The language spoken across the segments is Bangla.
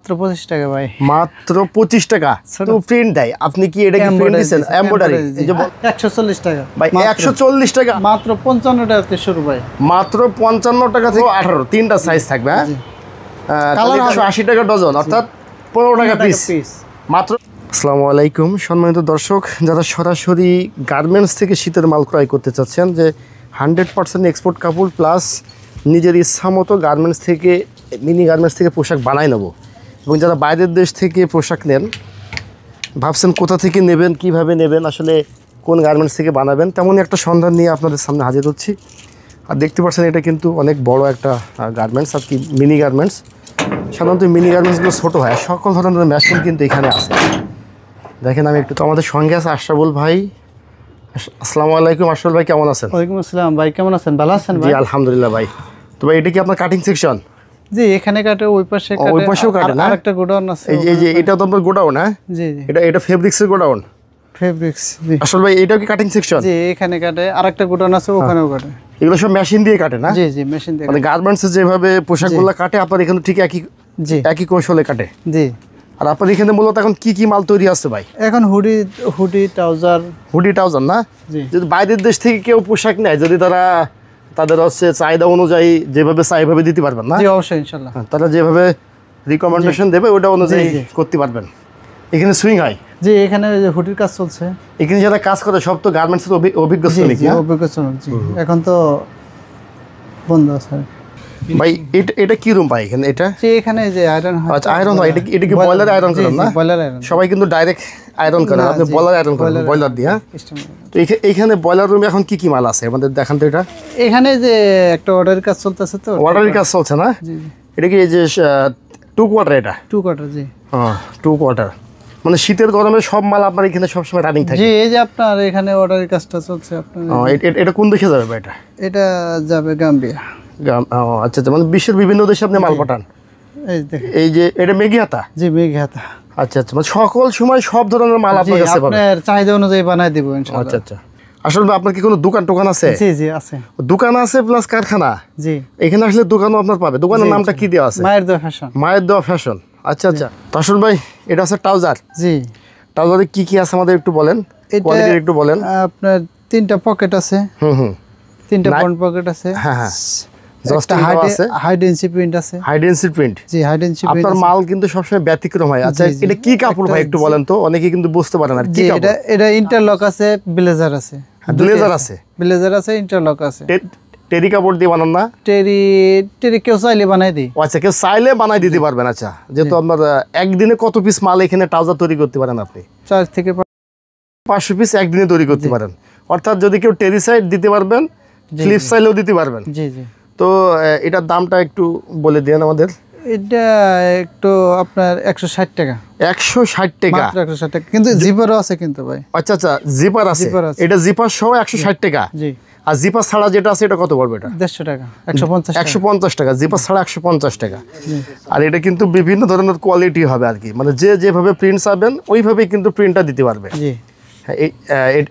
মাত্র 25 টাকা ভাই। মাত্র 25 টাকা তো প্রিন্ট দেয়। আপনি কি এটা কি প্রিন্ট দিবেন এমব্রয়ডারি? এই যে 140 টাকা ভাই 140 টাকা মাত্র 55 টাকা থেকে শুরু ভাই। মাত্র 55 টাকা থেকে 18 তিনটা সাইজ থাকবে। হ্যাঁ কালার 180 টাকা ডজন অর্থাৎ 15 টাকা পিস মাত্র। আসসালামু আলাইকুম সম্মানিত দর্শক, যারা সরাসরি গার্মেন্টস থেকে শীতের মাল ক্রয় করতে চাচ্ছেন, যে 100% এক্সপোর্ট কাপড় প্লাস নিজের ইচ্ছা মতো গার্মেন্টস থেকে মিনি গার্মেন্টস থেকে পোশাক বানাই নেব, এবং যারা বাইরের দেশ থেকে পোশাক নেন ভাবছেন কোথা থেকে নেবেন, কিভাবে নেবেন, আসলে কোন গার্মেন্টস থেকে বানাবেন, তেমনই একটা সন্ধান নিয়ে আপনাদের সামনে হাজির হচ্ছি। আর দেখতে পাচ্ছেন এটা কিন্তু অনেক বড় একটা গার্মেন্টস, আর কি মিনি গার্মেন্টস। সাধারণত মিনি গার্মেন্টসগুলো ছোটো হয়, সকল ধরনের মেশিন কিন্তু এখানে আছে। দেখেন আমি একটু, তো আমাদের সঙ্গে আছে আশরাফুল ভাই। আসসালামু আলাইকুম আশরাফুল ভাই, কেমন আছেন? ওয়ালাইকুম আসসালাম ভাই, কেমন আছেন? ভালো আছেন ভাই? জি আলহামদুলিল্লাহ ভাই। তো ভাই এটা কি আপনার কাটিং সেকশন? জি এখানে কাটে, ওই পাশে কাটে, ওই পাশেও কাটে না? আরেকটা গোডাউন আছে। এই যে এটা তো আপনার গোডাউন? হ্যাঁ জি জি এটা ফেব্রিক্সের গোডাউন। ফেব্রিক্স জি আসল ভাই এটাও কি কাটিং সেকশন? জি এখানে কাটে, আরেকটা গোডাউন আছে ওখানেও কাটে। এগুলো সব মেশিন দিয়ে কাটে না? জি জি মেশিন দিয়ে। মানে গার্মেন্টসে যেভাবে পোশাকগুলো কাটে আপনার এখানে ঠিক একই কৌশলে কাটে? জি। আর আপনার এখানে মূলত এখন কি মাল তৈরি আছে ভাই? এখন হুডি ট্রাউজার না? জি। যদি বাইরের দেশ থেকে কেউ পোশাক নেয়, যদি তাদের হচ্ছে চাহিদা অনুযায়ী যেভাবে চাইভাবে দিতে পারবেন না? জি অবশ্যই ইনশাআল্লাহ। তারা যেভাবে রিকমেন্ডেশন দেবে ওটা অনুযায়ী করতে পারবেন। এখানে সুইং হয়? জি এখানে হুডির কাজ চলছে। এখানে যারা কাজ করে সব তো গার্মেন্টসের অভিজ্ঞ শ্রমিক না? অভিজ্ঞ শ্রমিক জি। এখন তো বন্ধ আছে ভাই। এটা কি রুম ভাই এখানে? এটা জি এখানে যে আয়রন হয়। আচ্ছা আয়রন হয়। এটা কি বয়লার আয়রন করেন না? Boiler iron. সবাই কিন্তু ডাইরেক্ট আয়রন করে, আপনি বয়লার আয়রন করেন বয়লার দিয়ে? তো এইখানে বয়লার রুমে এখন কি মাল আছে আমাদের দেখান তো। এটা এখানে যে একটা অর্ডারের কাজ চলতেছে, তো অর্ডারের কাজ চলছে না? এটা কি এই যে 2 কোয়ার্টার? এটা 2 কোয়ার্টার জি। হ্যাঁ 2 কোয়ার্টার, মানে শীতের গরমে সব মাল আপনার এখানে সবসময় রানিং থাকে? জি এই যে আপনার এখানে অর্ডারের কাজটা চলছে আপনার। এটা কোন দেশে যাবে ভাই? এটা যাবে গাম্বিয়া। আচ্ছা আচ্ছা, মানে বিশ্বের বিভিন্ন দেশে আপনি মাল পাঠান? এই যে এটা মেঘিহাতা? জি মেঘিহাতা। আচ্ছা আচ্ছা, মানে সকল সময় সব ধরনের মাল আপনার কাছে পাবেন? আপনার চাহিদা অনুযায়ী বানাই দেব ইনশাআল্লাহ। আচ্ছা আচ্ছা। আসলে আপনার কি কোনো দোকান আছে? জি জি আছে। দোকান আছে প্লাস কারখানা? জি। এখানে আসলে দোকানও আপনার পাবে। দোকানের নামটা কি দেওয়া আছে? মায়ের দেওয়া ফ্যাশন। মায়ের দেওয়া ফ্যাশন। আচ্ছা আচ্ছা। তো আসল ভাই এটা আছে ট্রাউজার? জি। ট্রাউজারে কি আছে আমাদের একটু বলেন, কোয়ালিটি একটু বলেন। আপনার 3টা পকেট আছে। হুম 3টা ফ্রন্ট পকেট আছে। হ্যাঁ হ্যাঁ। হাই ডেনসিটি প্রিন্ট আছে। High density print? জি হাই ডেনসিটি প্রিন্ট। আপনার মাল কিন্তু সবসময় ব্যতিক্রম হয়। আচ্ছা এটা কি কাপড় ভাই একটু বলেন তো, অনেকে কিন্তু বুঝতে পারে না কি কাপড়। এটা ইন্টারলক আছে, ব্লেজার আছে। ব্লেজার আছে, ইন্টারলক আছে। টেরি কাপড় দিয়ে বানান না? টেরি কেউ চাইলে বানাই দিই। আচ্ছা কেউ চাইলে বানাই দিতে পারবেন। আচ্ছা যেহেতু আপনার একদিনে কত পিস মাল এখানে ট্রাউজার তৈরি করতে পারেন আপনি? 4 থেকে 500 পিস একদিনে তৈরি করতে পারেন। অর্থাৎ যদি কেউ টেরি সাইড দিতে পারবেন, ফ্লিপ চাইলেও দিতে পারবেন। জি জি। তো এটার দামটা একটু বলে দেন আমাদের। এটা একটু আপনার 160 টাকা। 160 টাকা? মাত্র 160 টাকা, কিন্তু জিপারও আছে কিন্তু ভাই। আচ্ছা আচ্ছা জিপার আছে? এটা জিপার সহ 160 টাকা? জি। আর জিপার ছাড়া যেটা আছে এটা কত পড়বে? এটা 150 টাকা। 150 টাকা জিপার ছাড়া 150 টাকা। আর এটা কিন্তু বিভিন্ন ধরনের কোয়ালিটি হবে আর কি, মানে যেভাবে প্রিন্ট চাবেন ওইভাবেই কিন্তু প্রিন্টটা দিতে পারবে। জি।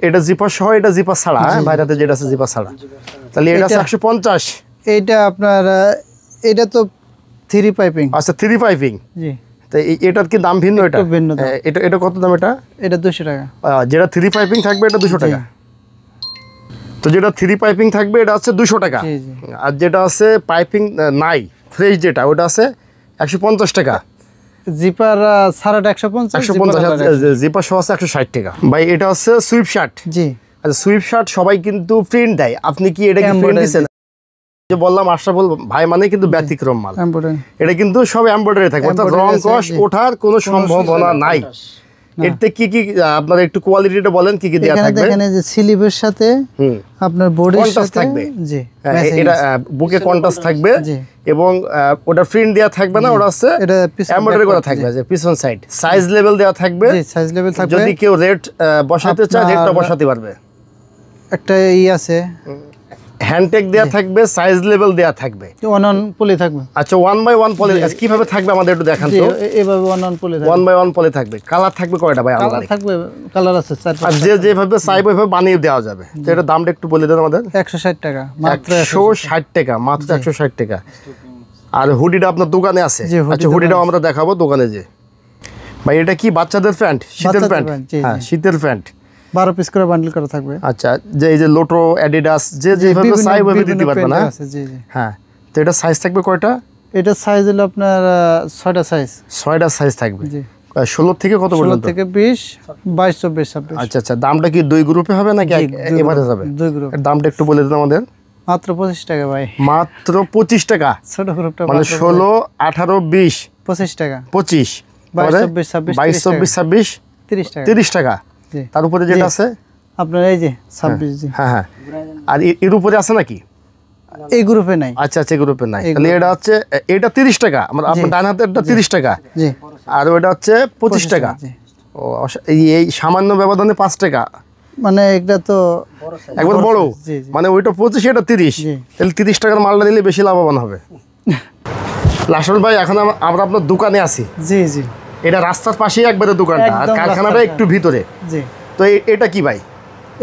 এটা জিপার সহ, এটা জিপার ছাড়া? বাইরেতে যেটা আছে জিপার ছাড়া, তাহলে এটা আছে 150। এইটা আপনার এটা তো 3 পাইপিং। আচ্ছা 3 পাইপিং। জি। তো এটার কি দাম ভিন্ন? এটা কত দাম? এটা 200 টাকা। যেটা 3 পাইপিং থাকবে এটা 200 টাকা। তো যেটা 3 পাইপিং থাকবে এটা আছে 200 টাকা। আর যেটা আছে পাইপিং নাই ফ্রেশ যেটা, ওটা আছে 150 টাকা। জিপার ছাড়াটা 150। জিপার সহ আছে 160 টাকা। ভাই এটা হচ্ছে সুইপ শার্ট? জি। আচ্ছা সুইপ শার্ট সবাই কিন্তু প্রিন্ট দেয়, আপনি কি এটা কি প্রিন্ট দিচ্ছেন? যে বললাম আশরাফুল ভাই মানে কিন্তু ব্যতিক্রম মাল। এটা কিন্তু সব এমব্রয়ডারি থাকবে, অর্থাৎ রং কষ ওঠার কোনো সম্ভাবনা নাই। এতে কি আপনার একটু কোয়ালিটিটা বলেন, কি দেয়া থাকবে? এখানে যে স্লিভের সাথে আপনার বডির সাথে থাকবে। জি এটা বুকে কন্ট্রাস্ট থাকবে, এবং ওটা প্রিন্ট দেয়া থাকবে না, ওটা আছে এমব্রয়ডারি করা থাকবে। যে পিছন সাইজ লেভেল দেয়া থাকবে। জি সাইজ লেভেল থাকবে। যদি কেউ রেট বসাতে চায় রেটটা বসাতে পারবে। একটা আছে হ্যান্ডটেক দেয়া থাকবে, সাইজ লেভেল দেয়া থাকবে, 1 পলি থাকবে। আচ্ছা 1/1 পলি কিভাবে থাকবে আমাদের একটু দেখান তো। এভাবে 1 পলি থাকবে, 1/1 পলি থাকবে। কালার থাকবে কয়টা ভাই? কালার থাকবে, কালার আছে 4। আর যেভাবে চাইবে ওইভাবে বানিয়ে দেওয়া যাবে। তো এটা দামটা একটু বলে দেন আমাদের। 160 টাকা মাত্র। 160 টাকা মাত্র, 160 টাকা। আর হুডিটা আপনার দোকানে আছে? জি, হুডি আচ্ছা, হুডিটাও আমরা দেখাবো দোকানে যে। ভাই এটা কি বাচ্চাদের প্যান্ট, শীতের বাচ্চাদের প্যান্ট? প্যান্ট, জি, হ্যাঁ, জি। শীতের প্যান্ট। 12 পিস করে বান্ডেল করা থাকবে। আচ্ছা, যে এই যে লোটো, অ্যাডিডাস যেভাবে বিভিন্ন- চাই ওইভাবে বিভিন্ন দিতে পারবে না? প্যান্ট আছে, জি জি। হ্যাঁ। তো এটা সাইজ থাকবে কয়টা? এটা সাইজ হলো আপনার 6টা সাইজ। 6টা সাইজ থাকবে। জি। 16 থেকে কত 16 পর্যন্ত? থেকে 20, 22, 24, 26। আচ্ছা আচ্ছা, দামটা কি 2 গ্রুপে হবে নাকি জি, দুই এবারে গ্রুপ, যাবে? 2 গ্রুপ। এর দামটা একটু বলে দিন আমাদের। মাত্র 25 টাকা ভাই। মাত্র 25 টাকা? ছোট গ্রুপটা মানে 16, 18, 20, 25 টাকা। 25, 22, 24, 26, 22, 24, 26, 30 টাকা। 30 টাকা। জি। তার উপরে যেটা আছে? আপনার এই যে 26, জি। হ্যাঁ হ্যাঁ। আর এর উপরে আছে নাকি? এই গ্রুপে নাই। আচ্ছা আচ্ছা, গ্রুপে নাই। এই তাহলে এটা হচ্ছে, এটা 30 টাকা, আপনার ডান হাতেরটা 30 টাকা, জি। আর ওটা হচ্ছে 25 টাকা। জি। ও, এই সামান্য ব্যবধানে 5 টাকা, মানে এটা তো একবার বড়। জি জি। মানে ওইটা 25, এটা 30। জি। তাহলে 30 টাকার মালটা নিলে বেশি লাভবান হবে। লাসন ভাই, এখন আমরা আপনার দোকানে আছি। জি জি এটা রাস্তার পাশেই একবারে দোকানটা, আর একদম কারখানাটা রাস্তার একটু ভিতরে। জি। তো এটা কি ভাই?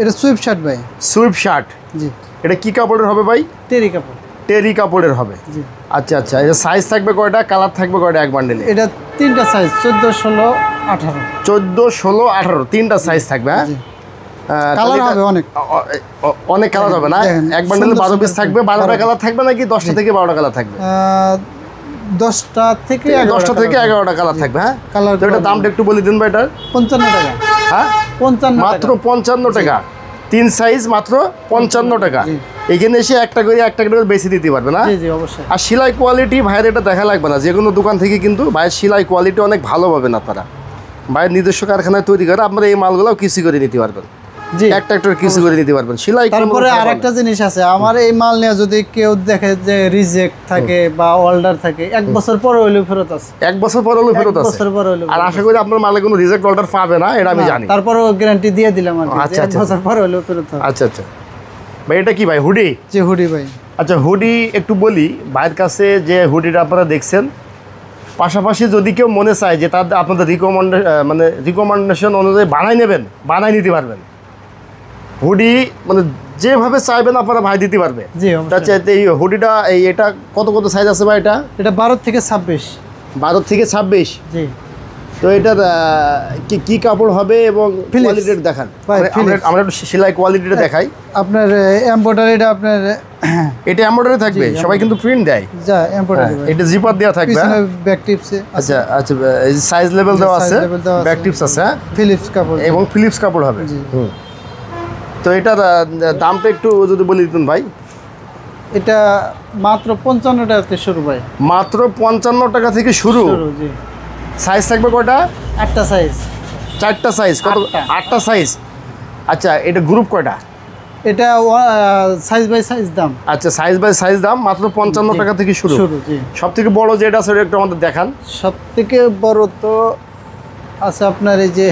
এটা সুইপ শার্ট ভাই। Sweatshirt. জি। এটা কি কাপড়ের হবে ভাই? টেরি কাপড়। টেরি কাপড়ের হবে। জি। আচ্ছা আচ্ছা, এটা সাইজ থাকবে কয়টা, কালার থাকবে কয়টা এক বান্ডেলে? এটা 3টা সাইজ, 14, 16, 18। 14, 16, 18, 3টা সাইজ থাকবে। হ্যাঁ, জি। তাহলে কালার এটা- হবে অনেক। অনেক কালার হবে না? দেখেন, এক বান্ডেলে সুন্দর 12 পিস সুন্দর থাকবে। 12টা কালার। কালার থাকবে নাকি 10টা থেকে 12টা কালার থাকবে? 10টা থেকে 10টা থেকে 11টা কালার থাকবে। হ্যাঁ, কালার তো এটা দামটা একটু বলে দিন ভাই এটার। 55 টাকা। হ্যাঁ, 55 মাত্র টাকা। 55 টাকা। 3 সাইজ মাত্র 55 টাকা। জি। এখানে এসে একটা করে বেশি দিতে পারবে না? জি জি অবশ্যই। আর সেলাই কোয়ালিটি ভাইয়ের এটা দেখা লাগবে না, যে কোনো দোকান থেকে কিন্তু ভাইয়ের সেলাই কোয়ালিটি অনেক ভালো পাবেন আপনারা। ভাইয়ের নিজস্ব কারখানায় তৈরি করে আপনারা এই মালগুলোও কিসি করে নিতে পারবেন। জি। একটা কিসি করে নিতে পারবেন। সেলাই তারপরে আরেকটা জিনিস আছে, আমার এই মাল নিয়ে যদি কেউ দেখে যে রিজেক্ট থাকে বা অর্ডার থাকে, 1 বছর পরে হইলেও ফেরত আছে। 1 বছর পর হলেও ফেরত 1 আছে। বছর পরে হইলেও আর আশা করি আপনার মালে কোনো রিজেক্ট অর্ডার পাবে না, এটা আমি জানি। তারপরেও গ্যারান্টি দিয়ে দিলাম আর কি, আচ্ছা, 1 আচ্ছা। বছর পরে হইলেও ফেরত হবে। আচ্ছা আচ্ছা ভাই, এটা কি ভাই, হুডি? যে হুডি ভাই। আচ্ছা, হুডি একটু বলি ভাইয়ের কাছে, যে হুডিটা আপনারা দেখছেন, পাশাপাশি যদি কেউ মনে চায় যে তাদের আপনাদের রিকমেন্ডেশন অনুযায়ী বানাই নিতে পারবেন। হুডি মানে যেভাবে চাইবেন আপনারা ভাই দিতে পারবে। জি তা অবশ্যই। এই হুডিটা এটা কত সাইজ আছে ভাই? এটা এটা 12 থেকে 26। 12 থেকে 26। জি। তো এটার কি কাপড় হবে এবং Philips। কোয়ালিটিটা দেখান। ভাই, Philips। আমরা একটু সেলাই কোয়ালিটিটা দেখাই। আপনার এমব্রয়ডারিটা আপনার এটা এমব্রয়ডারি থাকবে, সবাই কিন্তু প্রিন্ট দেয়। যা এমব্রয়ডারি ভাই। এটা জিপার দেওয়া থাকবে। পিছনে ব্যাক টিপসে আচ্ছা আচ্ছা, সাইজ লেভেল দেওয়া আছে, level দেওয়া আছে। ব্যাক টিপস আছে। হ্যাঁ, ফিলিপস কাপড়। এবং ফিলিপস কাপড় হবে। জি। হুম। তো এটার দামটা একটু যদি বলে দিতেন ভাই। এটা মাত্র 55 টাকাতে শুরু ভাই। মাত্র 55 টাকা থেকে শুরু। জি। সাইজ থাকবে কয়টা? 8টা সাইজ। 4টা সাইজ। কত? 8টা সাইজ। আচ্ছা, এটা গ্রুপ কয়টা? এটা সাইজ বাই সাইজ দাম। আচ্ছা, সাইজ বাই সাইজ দাম মাত্র 55 টাকা থেকে শুরু। জি। সব থেকে বড় যেটা আছে ওটা একটু আমাদের দেখান। সবথেকে বড় তো আছে আপনার এই যে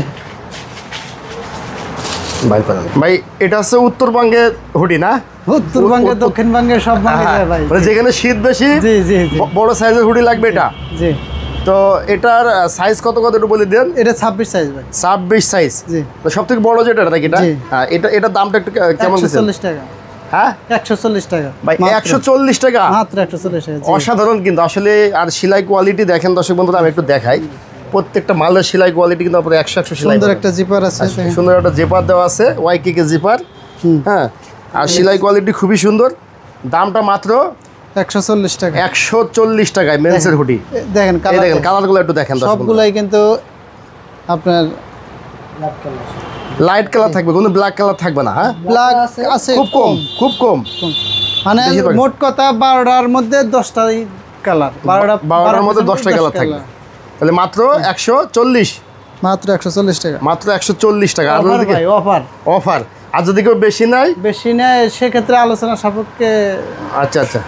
ভাই, এটা হচ্ছে উত্তরবঙ্গের হুডি না? উত্তরবঙ্গে দক্ষিণবঙ্গে সব ভাঙে যায় ভাই। মানে যেখানে শীত বেশি, জি জি জি বড় সাইজের হুডি লাগবে এটা। জি। তো এটার সাইজ কত একটু বলে দেন। এটা 26 সাইজ ভাই। 26 সাইজ। জি। সব থেকে বড় যেটা নাকি এটা? জি। হ্যাঁ, এটার দামটা একটু কেমন দিচ্ছেন? 140 টাকা। হ্যাঁ, 140 টাকা ভাই, মাত্র। 140 টাকা। মাত্র 140 টাকা। জি। অসাধারণ কিন্তু আসলে। আর সেলাই কোয়ালিটি দেখেন দর্শক বন্ধুরা, আমি একটু দেখাই। প্রত্যেকটা মালের সেলাই কোয়ালিটি কিন্তু আপনার 100 সেলাই। সুন্দর একটা জিপার আছে। সুন্দর একটা জিপার দেওয়া আছে, ওয়াইকে জিপার। হ্যাঁ, আর সেলাই কোয়ালিটি খুবই সুন্দর। দামটা মাত্র 140 টাকা। 140 টাকায় মেন্সের হুডি। দেখেন এই দেখেন কালারগুলো একটু দেখেন দর্শক বন্ধুরা। সবগুলাই কিন্তু আপনার লাইট কালার থাকবে, কোনো ব্ল্যাক কালার থাকবে না। হ্যাঁ, ব্ল্যাক আছে খুব কম, খুব কম। মানে বেশিরভাগ। মোট কথা 12টার মধ্যে 10টাই কালার। 12টার মধ্যে 10টা কালার থাকবে। তাহলে মাত্র 140। মাত্র 140 টাকা। মাত্র 140 টাকা। আর অফার যদি ভাই, অফার। অফার, আর যদি কেউ বেশি নাই, বেশি নেয় সেক্ষেত্রে আলোচনা সাপেক্ষে আচ্ছা আচ্ছা,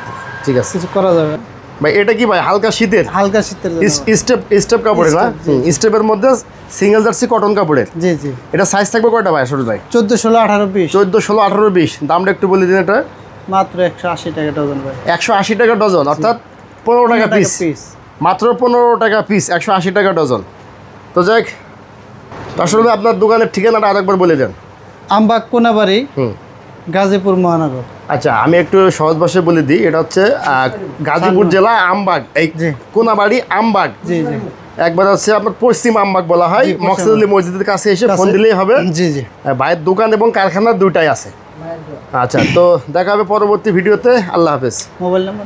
ঠিক আছে কিছু করা যাবে। ভাই। এটা কি ভাই, হালকা শীতের হালকা শীতের জন্য। স্টেপ কাপড়ের না? স্টেপের মধ্যে সিঙ্গেল জার্সি কটন কাপড়ের। জি জি। এটা সাইজ থাকবে কয়টা ভাই আসলে ভাই? 14, 16, 18, 20। 14, 16, 18, 20। দামটা একটু বলে দিন। এটা মাত্র 180 টাকা ডজন ভাই। 180 টাকা ডজন, অর্থাৎ 15 টাকা পিস। মাত্র 15 টাকা পিস, 180 টাকা ডজন। তো যাই, আসলে আপনার দোকানের ঠিকানাটা আরেকবার বলে দেন। আমবাগ কোনাবাড়ি, হুম। গাজীপুর মহানগর। আচ্ছা, আমি একটু সহজ ভাষায় বলে দিই, এটা হচ্ছে গাজীপুর জেলা আমবাগ, এই জি। কোনাবাড়ি আমবাগ। জি জি একবার হচ্ছে আপনার পশ্চিম আমবাগ বলা হয়। মকসুদুল্লাহ মসজিদের কাছে এসে ফোন দিলেই হবে। জি জি। ভাইয়ের দোকান এবং কারখানা দুটাই আছে। আচ্ছা, তো দেখা হবে পরবর্তী ভিডিওতে। আল্লাহ হাফেজ। Mobile number